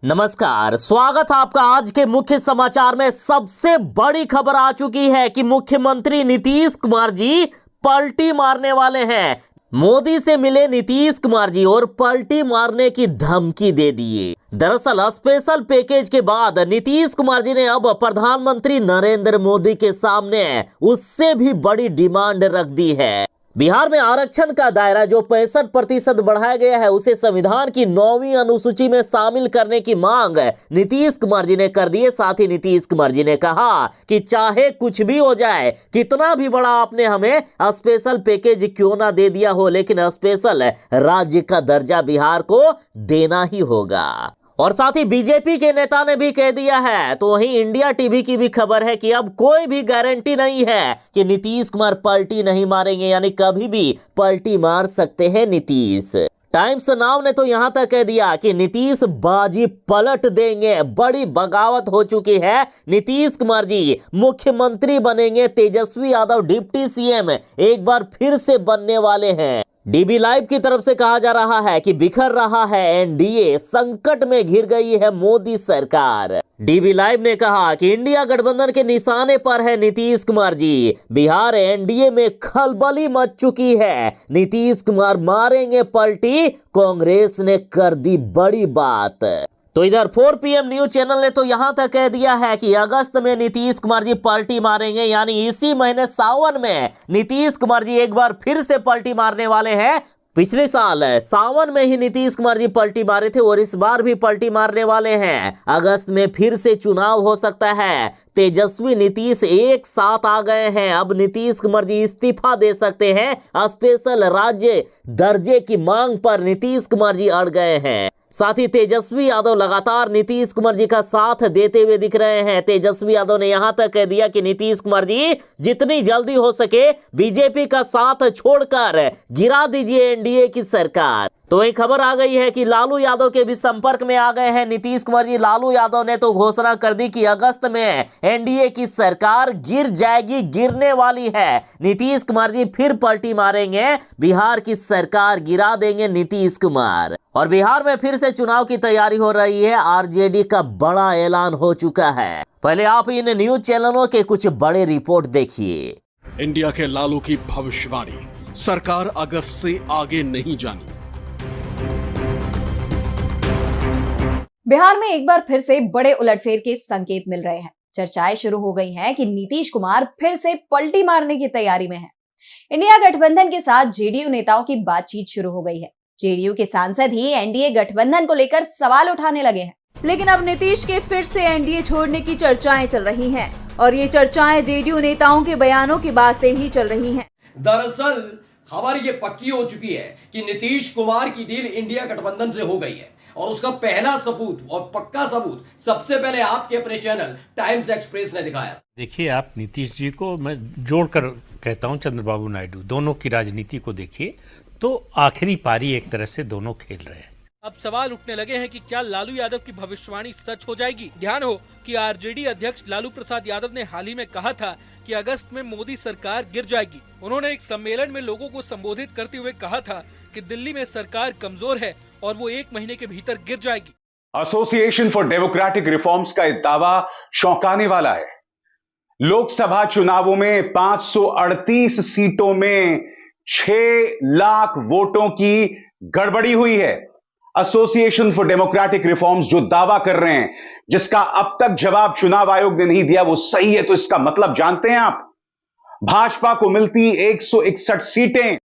नमस्कार, स्वागत है आपका आज के मुख्य समाचार में। सबसे बड़ी खबर आ चुकी है कि मुख्यमंत्री नीतीश कुमार जी पलटी मारने वाले हैं। मोदी से मिले नीतीश कुमार जी और पलटी मारने की धमकी दे दिए। दरअसल स्पेशल पैकेज के बाद नीतीश कुमार जी ने अब प्रधानमंत्री नरेंद्र मोदी के सामने उससे भी बड़ी डिमांड रख दी है। बिहार में आरक्षण का दायरा जो 65% बढ़ाया गया है उसे संविधान की 9वीं अनुसूची में शामिल करने की मांग नीतीश कुमार जी ने कर दी है। साथ ही नीतीश कुमार जी ने कहा कि चाहे कुछ भी हो जाए, कितना भी बड़ा आपने हमें स्पेशल पैकेज क्यों ना दे दिया हो, लेकिन स्पेशल राज्य का दर्जा बिहार को देना ही होगा। और साथ ही बीजेपी के नेता ने भी कह दिया है। तो वहीं इंडिया टीवी की भी खबर है कि अब कोई भी गारंटी नहीं है कि नीतीश कुमार पलटी नहीं मारेंगे, यानी कभी भी पलटी मार सकते हैं नीतीश। टाइम्स नाउ ने तो यहां तक कह दिया कि नीतीश बाजी पलट देंगे। बड़ी बगावत हो चुकी है। नीतीश कुमार जी मुख्यमंत्री बनेंगे, तेजस्वी यादव डिप्टी सीएम एक बार फिर से बनने वाले हैं। डीबी लाइव की तरफ से कहा जा रहा है कि बिखर रहा है एनडीए, संकट में घिर गई है मोदी सरकार। डीबी लाइव ने कहा कि इंडिया गठबंधन के निशाने पर है नीतीश कुमार जी। बिहार एनडीए में खलबली मच चुकी है। नीतीश कुमार मारेंगे पलटी, कांग्रेस ने कर दी बड़ी बात। तो इधर 4 PM न्यूज चैनल ने तो यहां तक कह दिया है कि अगस्त में नीतीश कुमार जी पलटी मारेंगे, यानी इसी महीने सावन में नीतीश कुमार जी एक बार फिर से पलटी मारने वाले हैं। पिछले साल सावन में ही नीतीश कुमार जी पलटी मारे थे और इस बार भी पलटी मारने वाले हैं। अगस्त में फिर से चुनाव हो सकता है। तेजस्वी नीतीश एक साथ आ गए हैं। अब नीतीश कुमार जी इस्तीफा दे सकते हैं। स्पेशल राज्य दर्जे की मांग पर नीतीश कुमार जी अड़ गए हैं। साथ ही तेजस्वी यादव लगातार नीतीश कुमार जी का साथ देते हुए दिख रहे हैं। तेजस्वी यादव ने यहां तक कह दिया कि नीतीश कुमार जी जितनी जल्दी हो सके बीजेपी का साथ छोड़कर गिरा दीजिए एनडीए की सरकार। तो एक खबर आ गई है कि लालू यादव के भी संपर्क में आ गए हैं नीतीश कुमार जी। लालू यादव ने तो घोषणा कर दी कि अगस्त में एनडीए की सरकार गिर जाएगी, गिरने वाली है। नीतीश कुमार जी फिर पलटी मारेंगे, बिहार की सरकार गिरा देंगे नीतीश कुमार। और बिहार में फिर से चुनाव की तैयारी हो रही है। आरजेडी का बड़ा ऐलान हो चुका है। पहले आप इन न्यूज चैनलों के कुछ बड़े रिपोर्ट देखिए। इंडिया के लालू की भविष्यवाणी, सरकार अगस्त से आगे नहीं जानी। बिहार में एक बार फिर से बड़े उलटफेर के संकेत मिल रहे हैं। चर्चाएं शुरू हो गई हैं कि नीतीश कुमार फिर से पलटी मारने की तैयारी में हैं। इंडिया गठबंधन के साथ जेडीयू नेताओं की बातचीत शुरू हो गई है। जेडीयू के सांसद ही एनडीए गठबंधन को लेकर सवाल उठाने लगे हैं। लेकिन अब नीतीश के फिर से एनडीए छोड़ने की चर्चाएं चल रही हैं और ये चर्चाएं जेडीयू नेताओं के बयानों के बाद से ही चल रही हैं। दरअसल खबर ये पक्की हो चुकी है कि नीतीश कुमार की डील इंडिया गठबंधन से हो गई है और उसका पहला सबूत और पक्का सबूत सबसे पहले आपके अपने चैनल टाइम्स एक्सप्रेस ने दिखाया। देखिए, आप नीतीश जी को मैं जोड़कर कहता हूं, चंद्रबाबू नायडू दोनों की राजनीति को देखिए तो आखिरी पारी एक तरह से दोनों खेल रहे हैं। अब सवाल उठने लगे हैं कि क्या लालू यादव की भविष्यवाणी सच हो जाएगी। ध्यान हो कि आरजेडी अध्यक्ष लालू प्रसाद यादव ने हाल ही में कहा था कि अगस्त में मोदी सरकार गिर जाएगी। उन्होंने एक सम्मेलन में लोगों को संबोधित करते हुए कहा था कि दिल्ली में सरकार कमजोर है और वो 1 महीने के भीतर गिर जाएगी। एसोसिएशन फॉर डेमोक्रेटिक रिफॉर्म्स का दावा चौंकाने वाला है। लोकसभा चुनावों में 538 सीटों में 6 लाख वोटों की गड़बड़ी हुई है। एसोसिएशन फॉर डेमोक्रेटिक रिफॉर्म्स जो दावा कर रहे हैं, जिसका अब तक जवाब चुनाव आयोग ने नहीं दिया, वो सही है। तो इसका मतलब जानते हैं आप? भाजपा को मिलती 161 सीटें।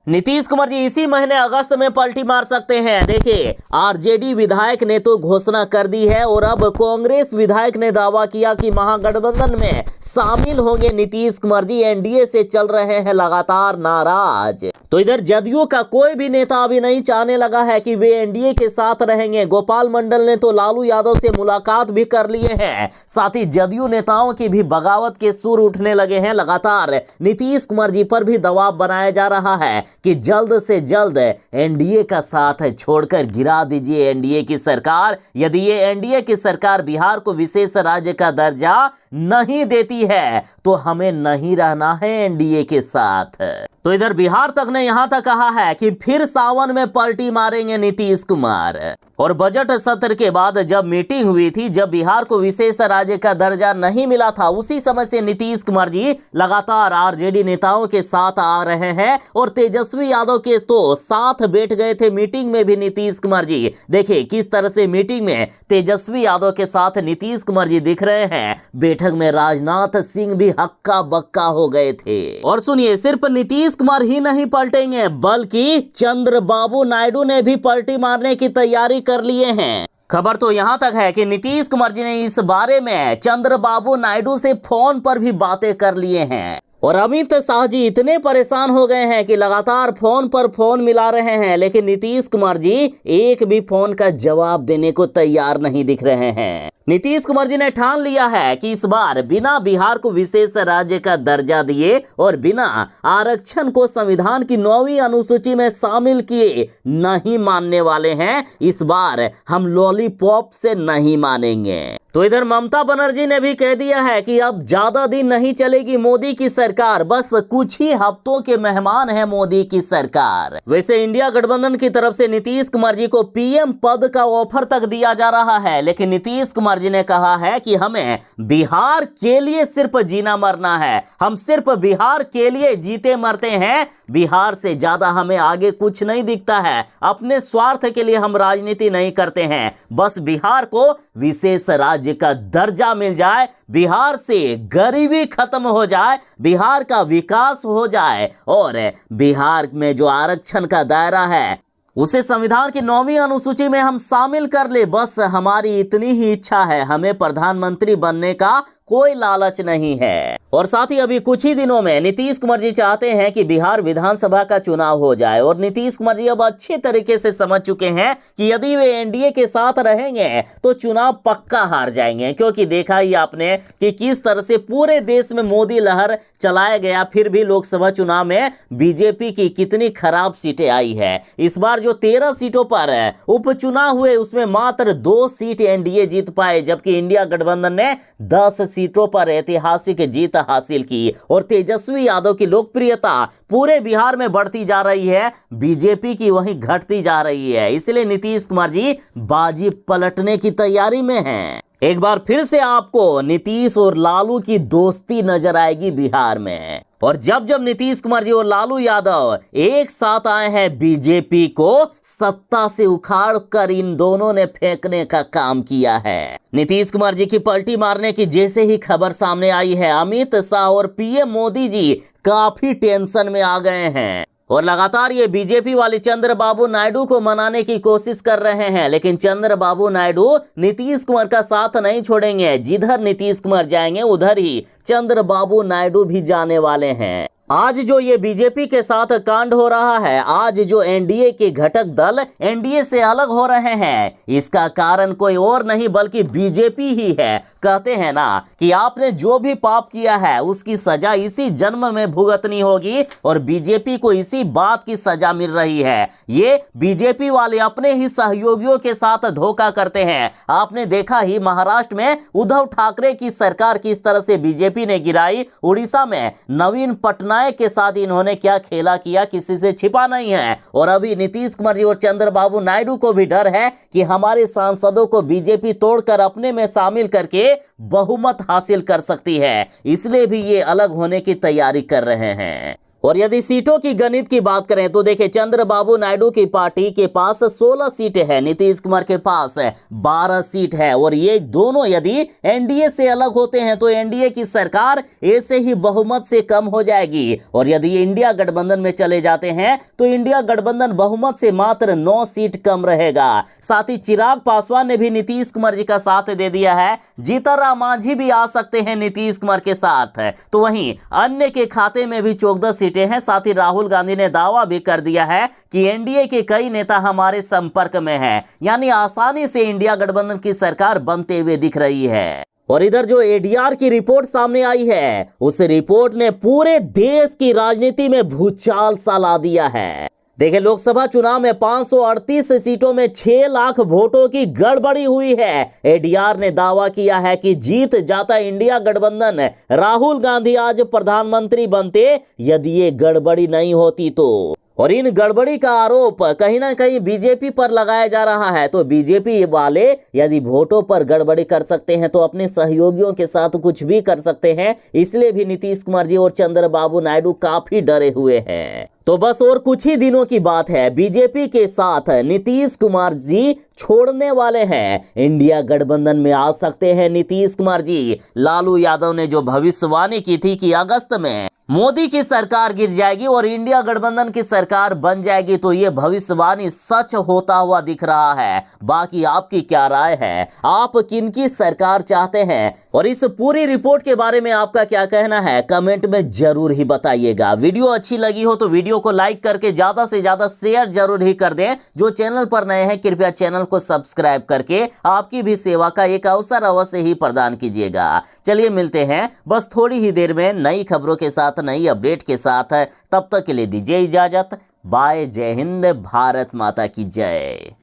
नीतीश कुमार जी इसी महीने अगस्त में पलटी मार सकते हैं। देखिए, आरजेडी विधायक ने तो घोषणा कर दी है और अब कांग्रेस विधायक ने दावा किया कि महागठबंधन में शामिल होंगे नीतीश कुमार जी। एनडीए से चल रहे हैं लगातार नाराज। तो इधर जदयू का कोई भी नेता अभी नहीं चाहने लगा है कि वे एनडीए के साथ रहेंगे। गोपाल मंडल ने तो लालू यादव से मुलाकात भी कर लिए हैं। साथ ही जदयू नेताओं की भी बगावत के सुर उठने लगे हैं। लगातार नीतीश कुमार जी पर भी दबाव बनाया जा रहा है कि जल्द से जल्द एनडीए का साथ छोड़कर गिरा दीजिए एनडीए की सरकार। यदि ये एनडीए की सरकार बिहार को विशेष राज्य का दर्जा नहीं देती है तो हमें नहीं रहना है एनडीए के साथ। तो इधर बिहार तक ने यहां तक कहा है कि फिर सावन में पलटी मारेंगे नीतीश कुमार। और बजट सत्र के बाद जब मीटिंग हुई थी, जब बिहार को विशेष राज्य का दर्जा नहीं मिला था, उसी समय से नीतीश कुमार जी लगातार आरजेडी नेताओं के साथ आ रहे हैं और तेजस्वी यादव के तो साथ बैठ गए थे मीटिंग में भी नीतीश कुमार जी। देखिए किस तरह से मीटिंग में तेजस्वी यादव के साथ नीतीश कुमार जी दिख रहे हैं। बैठक में राजनाथ सिंह भी हक्का बक्का हो गए थे। और सुनिए, सिर्फ नीतीश कुमार ही नहीं पलटेंगे, बल्कि चंद्रबाबू नायडू ने भी पलटी मारने की तैयारी कर लिए हैं। खबर तो यहां तक है कि नीतीश कुमार जी ने इस बारे में चंद्रबाबू नायडू से फोन पर भी बातें कर लिए हैं। और अमित शाह जी इतने परेशान हो गए हैं कि लगातार फोन पर फोन मिला रहे हैं, लेकिन नीतीश कुमार जी एक भी फोन का जवाब देने को तैयार नहीं दिख रहे हैं। नीतीश कुमार जी ने ठान लिया है कि इस बार बिना बिहार को विशेष राज्य का दर्जा दिए और बिना आरक्षण को संविधान की 9वीं अनुसूची में शामिल किए नहीं मानने वाले हैं। इस बार हम लॉलीपॉप से नहीं मानेंगे। तो इधर ममता बनर्जी ने भी कह दिया है कि अब ज्यादा दिन नहीं चलेगी मोदी की सरकार, बस कुछ ही हफ्तों के मेहमान है मोदी की सरकार। वैसे इंडिया गठबंधन की तरफ से नीतीश कुमार जी को पीएम पद का ऑफर तक दिया जा रहा है, लेकिन नीतीश कुमार जी ने कहा है कि हमें बिहार के लिए सिर्फ जीना मरना है, हम सिर्फ बिहार के लिए जीते मरते हैं, बिहार से ज्यादा हमें आगे कुछ नहीं दिखता है, अपने स्वार्थ के लिए हम राजनीति नहीं करते हैं, बस बिहार को विशेष राज्य का दर्जा मिल जाए, बिहार से गरीबी खत्म हो जाए, बिहार का विकास हो जाए और बिहार में जो आरक्षण का दायरा है उसे संविधान की 9वीं अनुसूची में हम शामिल कर ले। बस हमारी इतनी ही इच्छा है, हमें प्रधानमंत्री बनने का कोई लालच नहीं है। और साथ ही अभी कुछ ही दिनों में नीतीश कुमार जी चाहते हैं कि बिहार विधानसभा का चुनाव हो जाए और नीतीश कुमार जी अब अच्छे तरीके से समझ चुके हैं कि यदि वे एनडीए के साथ रहेंगे तो चुनाव पक्का हार जाएंगे, क्योंकि देखा ही आपने कि किस तरह से पूरे देश में मोदी लहर चलाया गया, फिर भी लोकसभा चुनाव में बीजेपी की कितनी खराब सीटें आई है। इस बार जो 13 सीटों पर उपचुनाव हुए उसमें मात्र 2 सीट एनडीए जीत पाए, जबकि इंडिया गठबंधन ने 10 सीटों पर ऐतिहासिक जीत हासिल की और तेजस्वी यादव की लोकप्रियता पूरे बिहार में बढ़ती जा रही है, बीजेपी की वहीं घटती जा रही है। इसलिए नीतीश कुमार जी बाजी पलटने की तैयारी में हैं। एक बार फिर से आपको नीतीश और लालू की दोस्ती नजर आएगी बिहार में। और जब जब नीतीश कुमार जी और लालू यादव एक साथ आए हैं, बीजेपी को सत्ता से उखाड़ कर इन दोनों ने फेंकने का काम किया है। नीतीश कुमार जी की पलटी मारने की जैसे ही खबर सामने आई है, अमित शाह और पीएम मोदी जी काफी टेंशन में आ गए हैं और लगातार ये बीजेपी वाले चंद्रबाबू नायडू को मनाने की कोशिश कर रहे हैं, लेकिन चंद्रबाबू नायडू नीतीश कुमार का साथ नहीं छोड़ेंगे। जिधर नीतीश कुमार जाएंगे उधर ही चंद्रबाबू नायडू भी जाने वाले हैं। आज जो ये बीजेपी के साथ कांड हो रहा है, आज जो एनडीए के घटक दल एनडीए से अलग हो रहे हैं, इसका कारण कोई और नहीं बल्कि बीजेपी ही है। कहते हैं ना कि आपने जो भी पाप किया है उसकी सजा इसी जन्म में भुगतनी होगी और बीजेपी को इसी बात की सजा मिल रही है। ये बीजेपी वाले अपने ही सहयोगियों के साथ धोखा करते हैं। आपने देखा ही महाराष्ट्र में उद्धव ठाकरे की सरकार किस तरह से बीजेपी ने गिराई, उड़ीसा में नवीन पटनायक के साथ इन्होंने क्या खेला किया किसी से छिपा नहीं है। और अभी नीतीश कुमार जी और चंद्रबाबू नायडू को भी डर है कि हमारे सांसदों को बीजेपी तोड़कर अपने में शामिल करके बहुमत हासिल कर सकती है, इसलिए भी ये अलग होने की तैयारी कर रहे हैं। और यदि सीटों की गणित की बात करें तो देखिए, चंद्रबाबू नायडू की पार्टी के पास 16 सीटें हैं, नीतीश कुमार के पास 12 सीट है और ये दोनों यदि एनडीए से अलग होते हैं तो एनडीए की सरकार ऐसे ही बहुमत से कम हो जाएगी। और यदि इंडिया गठबंधन में चले जाते हैं तो इंडिया गठबंधन बहुमत से मात्र 9 सीट कम रहेगा। साथ ही चिराग पासवान ने भी नीतीश कुमार जी का साथ दे दिया है, जीतन राम मांझी भी आ सकते हैं नीतीश कुमार के साथ। तो वहीं अन्य के खाते में भी 14 सीटें हैं। साथ ही राहुल गांधी ने दावा भी कर दिया है कि एनडीए के कई नेता हमारे संपर्क में हैं, यानी आसानी से इंडिया गठबंधन की सरकार बनते हुए दिख रही है। और इधर जो एडीआर की रिपोर्ट सामने आई है, उस रिपोर्ट ने पूरे देश की राजनीति में भूचाल सा ला दिया है। देखिए, लोकसभा चुनाव में 538 सीटों में 6 लाख वोटों की गड़बड़ी हुई है। एडीआर ने दावा किया है कि जीत जाता इंडिया गठबंधन, राहुल गांधी आज प्रधानमंत्री बनते यदि ये गड़बड़ी नहीं होती तो। और इन गड़बड़ी का आरोप कहीं ना कहीं बीजेपी पर लगाया जा रहा है। तो बीजेपी वाले यदि वोटों पर गड़बड़ी कर सकते हैं तो अपने सहयोगियों के साथ कुछ भी कर सकते हैं, इसलिए भी नीतीश कुमार जी और चंद्रबाबू नायडू काफी डरे हुए हैं। तो बस और कुछ ही दिनों की बात है, बीजेपी के साथ नीतीश कुमार जी छोड़ने वाले हैं। इंडिया गठबंधन में आ सकते हैं नीतीश कुमार जी। लालू यादव ने जो भविष्यवाणी की थी कि अगस्त में मोदी की सरकार गिर जाएगी और इंडिया गठबंधन की सरकार बन जाएगी, तो ये भविष्यवाणी सच होता हुआ दिख रहा है। बाकी आपकी क्या राय है, आप किनकी सरकार चाहते हैं और इस पूरी रिपोर्ट के बारे में आपका क्या कहना है, कमेंट में जरूर ही बताइएगा। वीडियो अच्छी लगी हो तो वीडियो को लाइक करके ज्यादा से ज्यादा शेयर जरूर ही कर दें। जो चैनल पर नए हैं कृपया चैनल को सब्सक्राइब करके आपकी भी सेवा का एक अवसर अवश्य ही प्रदान कीजिएगा। चलिए मिलते हैं बस थोड़ी ही देर में नई खबरों के साथ, नई अपडेट के साथ। तब तक के लिए दीजिए इजाजत। बाय। जय हिंद, भारत माता की जय।